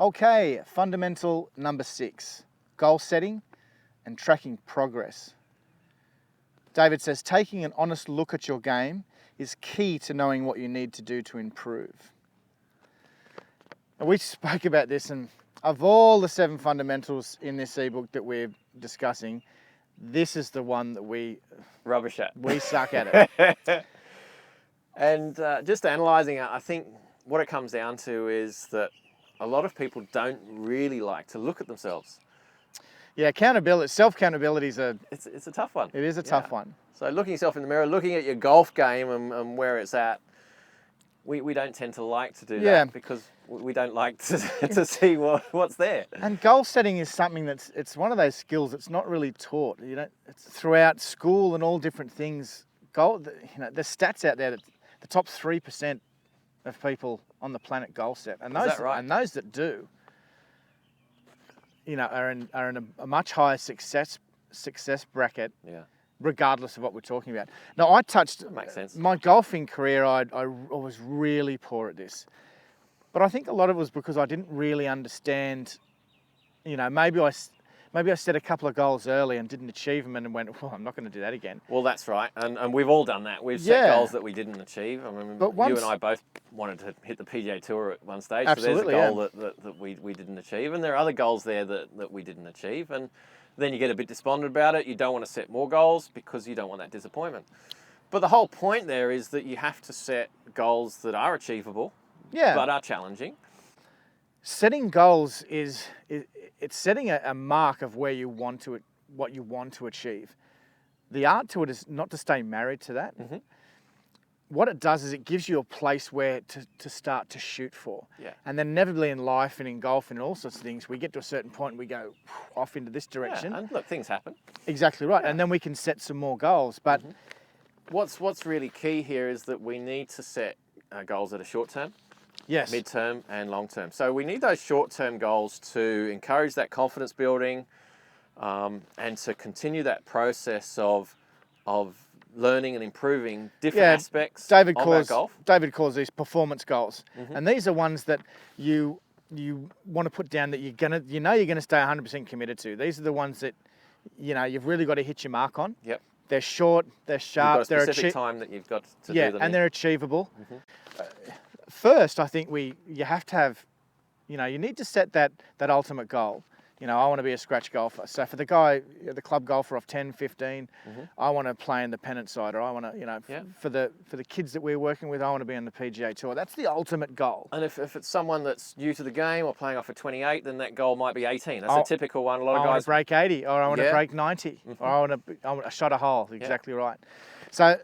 Okay, fundamental number 6, goal setting and tracking progress. David says, taking an honest look at your game is key to knowing what you need to do to improve. And we spoke about this, and of all the 7 fundamentals in this ebook that we're discussing, this is the one that we Rubbish at. We suck at it. And just analysing it, I think what it comes down to is that a lot of people don't really like to look at themselves. Yeah, accountability, self-accountability is It's a tough one. It is a tough one. So looking yourself in the mirror, looking at your golf game and where it's at, we don't tend to like to do that because we don't like to see what's there. And goal setting is something it's one of those skills that's not really taught. It's throughout school and all different things. The stats out there that the top 3% of people on the planet goal set, and those Is that right? And those that do, are in a much higher success bracket. Yeah. Regardless of what we're talking about. Now, That makes sense. My golfing career, I was really poor at this. But I think a lot of it was because I didn't really understand, maybe I set a couple of goals early and didn't achieve them and went, well, I'm not going to do that again. Well, that's right. And we've all done that. We've set goals that we didn't achieve. I mean, you and I both wanted to hit the PGA Tour at one stage. Absolutely, so there's a goal that we didn't achieve. And there are other goals there that we didn't achieve. And then you get a bit despondent about it. You don't want to set more goals because you don't want that disappointment. But the whole point there is that you have to set goals that are achievable, but are challenging. Setting goals it's setting a mark of where you want to, what you want to achieve. The art to it is not to stay married to that. Mm-hmm. What it does is it gives you a place where to start to shoot for. Yeah. And then inevitably in life and in golf and all sorts of things, we get to a certain point and we go off into this direction. Yeah, and look, things happen. Exactly right. Yeah. And then we can set some more goals. But what's really key here is that we need to set goals that are short term, mid-term and long term. So we need those short-term goals to encourage that confidence building and to continue that process of learning and improving different aspects of our golf. David calls these performance goals. Mm-hmm. And these are ones that you want to put down that you're gonna stay 100% committed to. These are the ones that you've really got to hit your mark on. Yep. They're short, they're sharp, you've got a specific time that you've got to do them and in. They're achievable. Mm-hmm. First, I think you have to have, you need to set that ultimate goal. I want to be a scratch golfer. So for the guy, the club golfer of 10, 15, I want to play in the pennant side, or I want to, for the kids that we're working with, I want to be on the PGA Tour. That's the ultimate goal. And if it's someone that's new to the game or playing off at 28, then that goal might be 18. That's a typical one. A lot of guys. I want to break 80, or I want to break 90, or I want to shot a hole. Exactly right. So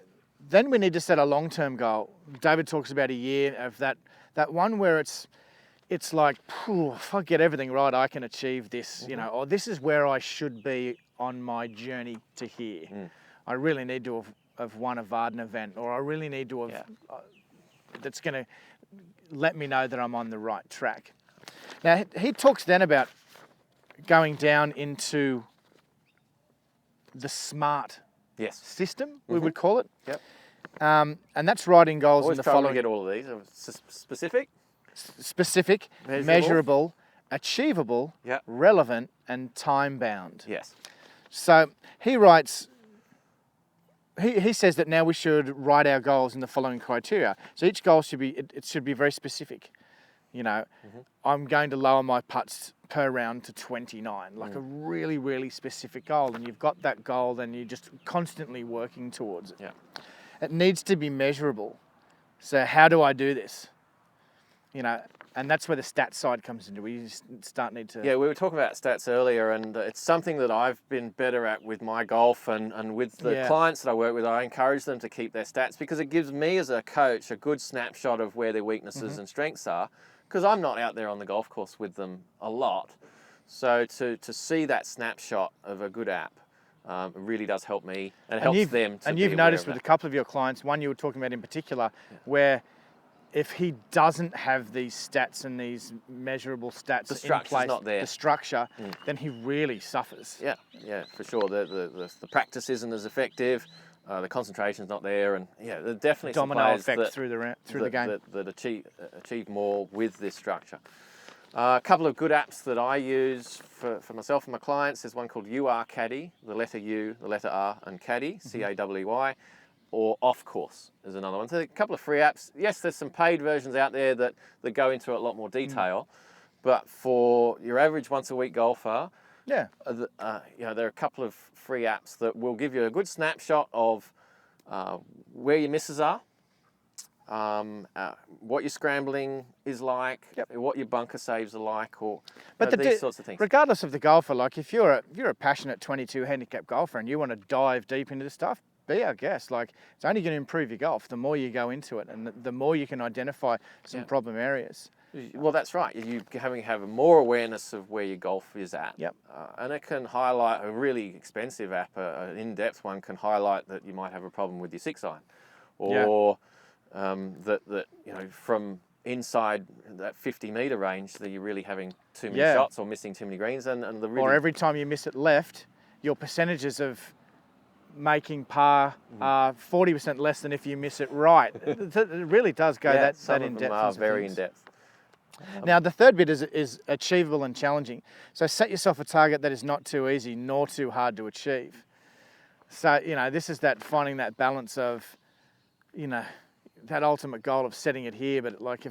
then we need to set a long-term goal. David talks about a year of that one where it's like, if I get everything right, I can achieve this, or this is where I should be on my journey to here. I really need to have won a Varden event, or I really need to have, that's going to let me know that I'm on the right track. Now, he talks then about going down into the SMART system, we would call it. Yep. And that's writing goals Always in the trying following. to get all of these. Specific, measurable, achievable, relevant, and time-bound. Yes. So he writes, he says that now we should write our goals in the following criteria. So each goal should be very specific. I'm going to lower my putts per round to 29, like a really, really specific goal. And you've got that goal, then you're just constantly working towards it. Yeah. It needs to be measurable. So how do I do this? And that's where the stats side comes into. We need to. Yeah, we were talking about stats earlier, and it's something that I've been better at with my golf and with the clients that I work with. I encourage them to keep their stats because it gives me as a coach a good snapshot of where their weaknesses and strengths are, because I'm not out there on the golf course with them a lot. So to see that snapshot of a good app it really does help me and helps them to. And you've noticed with a couple of your clients, one you were talking about in particular, where if he doesn't have these stats and these measurable stats in place, not there. The structure, then he really suffers. Yeah, for sure. The practice isn't as effective. The concentration's not there, and there are definitely domino some players effect through the game that achieve more with this structure. A couple of good apps that I use for myself and my clients. There's one called UR Caddy, the letter U, the letter R, and Caddy, C-A-W-Y, or Off Course is another one. So a couple of free apps. Yes, there's some paid versions out there that go into a lot more detail, but for your average once-a-week golfer, there are a couple of free apps that will give you a good snapshot of where your misses are, what your scrambling is like, what your bunker saves are like, or these sorts of things. Regardless of the golfer, like if you're a passionate 22 handicap golfer and you want to dive deep into this stuff, be our guest. Like, it's only going to improve your golf the more you go into it, and the more you can identify some problem areas. Well, that's right. You have more awareness of where your golf is at. Yep. And it can highlight a really expensive app, an in-depth one can highlight that you might have a problem with your 6-iron, or that from inside that 50-meter range that you're really having too many shots or missing too many greens, or every time you miss it left, your percentages of making par are 40% less than if you miss it right. It really does go that in depth. Some are very in depth. Now the third bit is achievable and challenging. So set yourself a target that is not too easy nor too hard to achieve. So this is that finding that balance of that ultimate goal of setting it here, but like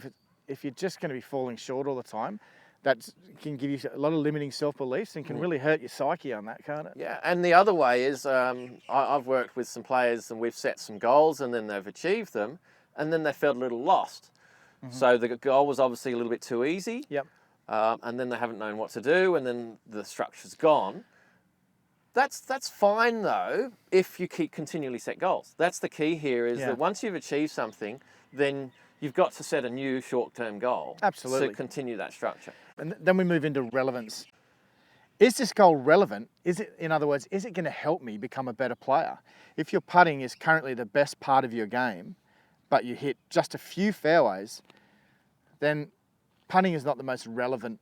if you're just going to be falling short all the time, that can give you a lot of limiting self-beliefs and can really hurt your psyche on that, can't it? Yeah, and the other way is I've worked with some players and we've set some goals and then they've achieved them and then they felt a little lost. So the goal was obviously a little bit too easy. Yep. And then they haven't known what to do and then the structure's gone. That's fine though if you keep continually set goals. That's the key here is that once you've achieved something, then you've got to set a new short-term goal. Absolutely. To continue that structure. And then we move into relevance. Is this goal relevant? In other words, is it going to help me become a better player? If your putting is currently the best part of your game, but you hit just a few fairways, then putting is not the most relevant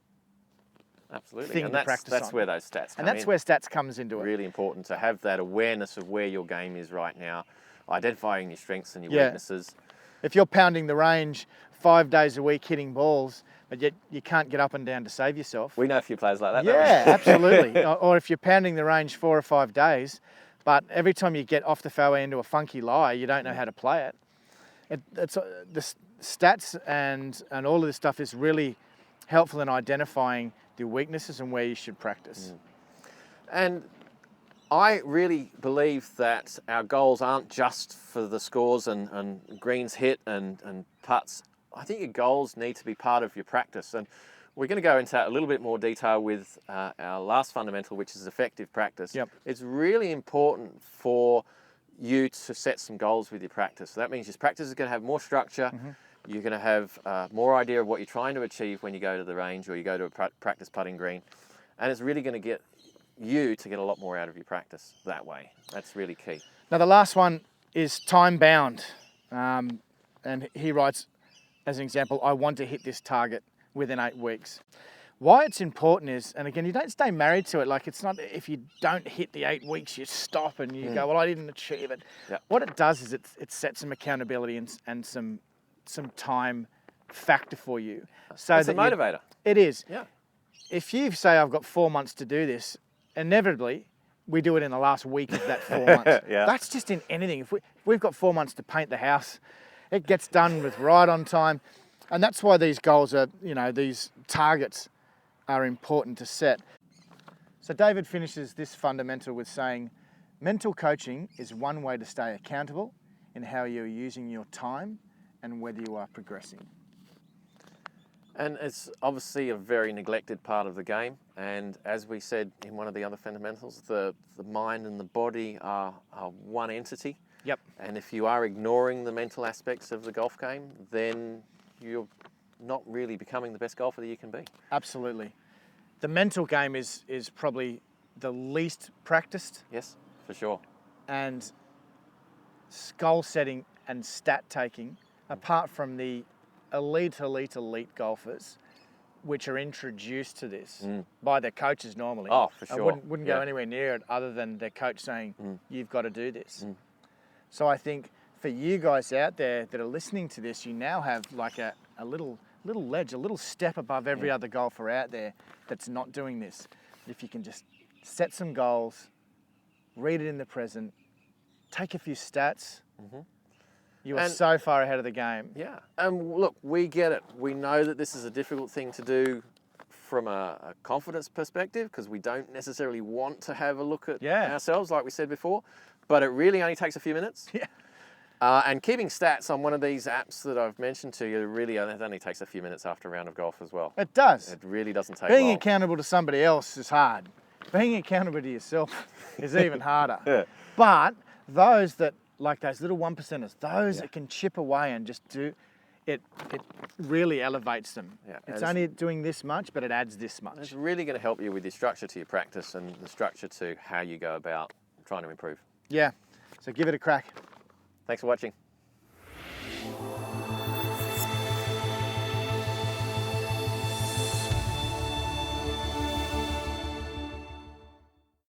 thing to practice on. That's where those stats come in. And that's where stats comes into it. Really important to have that awareness of where your game is right now, identifying your strengths and your weaknesses. If you're pounding the range 5 days a week hitting balls, but yet you can't get up and down to save yourself. We know a few players like that. Yeah, absolutely. Or if you're pounding the range 4 or 5 days, but every time you get off the fairway into a funky lie, you don't know how to play it. The stats and all of this stuff is really helpful in identifying the weaknesses and where you should practice. And I really believe that our goals aren't just for the scores and greens hit and putts. I think your goals need to be part of your practice. And we're going to go into that a little bit more detail with our last fundamental, which is effective practice. Yep. It's really important for you to set some goals with your practice. So that means your practice is going to have more structure. You're going to have more idea of what you're trying to achieve when you go to the range or you go to a practice putting green. And it's really going to get you to get a lot more out of your practice that way. That's really key. Now the last one is time bound. And he writes, as an example, I want to hit this target within 8 weeks. Why it's important is, and again, you don't stay married to it. Like it's not, if you don't hit the 8 weeks, you stop and you go, well, I didn't achieve it. Yep. What it does is it sets some accountability and some time factor for you. So it's a motivator. It is. Yeah. If you say, I've got 4 months to do this, inevitably, we do it in the last week of that 4 months. That's just in anything. If we've got 4 months to paint the house, it gets done with right on time. And that's why these goals are, these targets are important to set. So David finishes this fundamental with saying, mental coaching is one way to stay accountable in how you're using your time and whether you are progressing. And it's obviously a very neglected part of the game. And as we said in one of the other fundamentals, the mind and the body are one entity. Yep. And if you are ignoring the mental aspects of the golf game, then you're not really becoming the best golfer that you can be. Absolutely. The mental game is probably the least practiced. Yes, for sure. And goal setting and stat taking, apart from the elite golfers, which are introduced to this by their coaches normally. Oh, for sure. I wouldn't go anywhere near it other than their coach saying, you've got to do this. So I think for you guys out there that are listening to this, you now have like a little little ledge, a little step above every other golfer out there that's not doing this. If you can just set some goals, read it in the present, take a few stats, you are so far ahead of the game. Yeah, and look, we get it. We know that this is a difficult thing to do from a confidence perspective, because we don't necessarily want to have a look at ourselves, like we said before, but it really only takes a few minutes. Yeah. And keeping stats on one of these apps that I've mentioned to you, it only takes a few minutes after a round of golf as well. It does. It really doesn't take Being long. accountable to somebody else is hard. Being accountable to yourself is even harder. Yeah. But those that, like those little 1%ers, those that can chip away and just do, it really elevates them. Yeah. It's only doing this much, but it adds this much. It's really going to help you with your structure to your practice and the structure to how you go about trying to improve. Yeah, so give it a crack. Thanks for watching.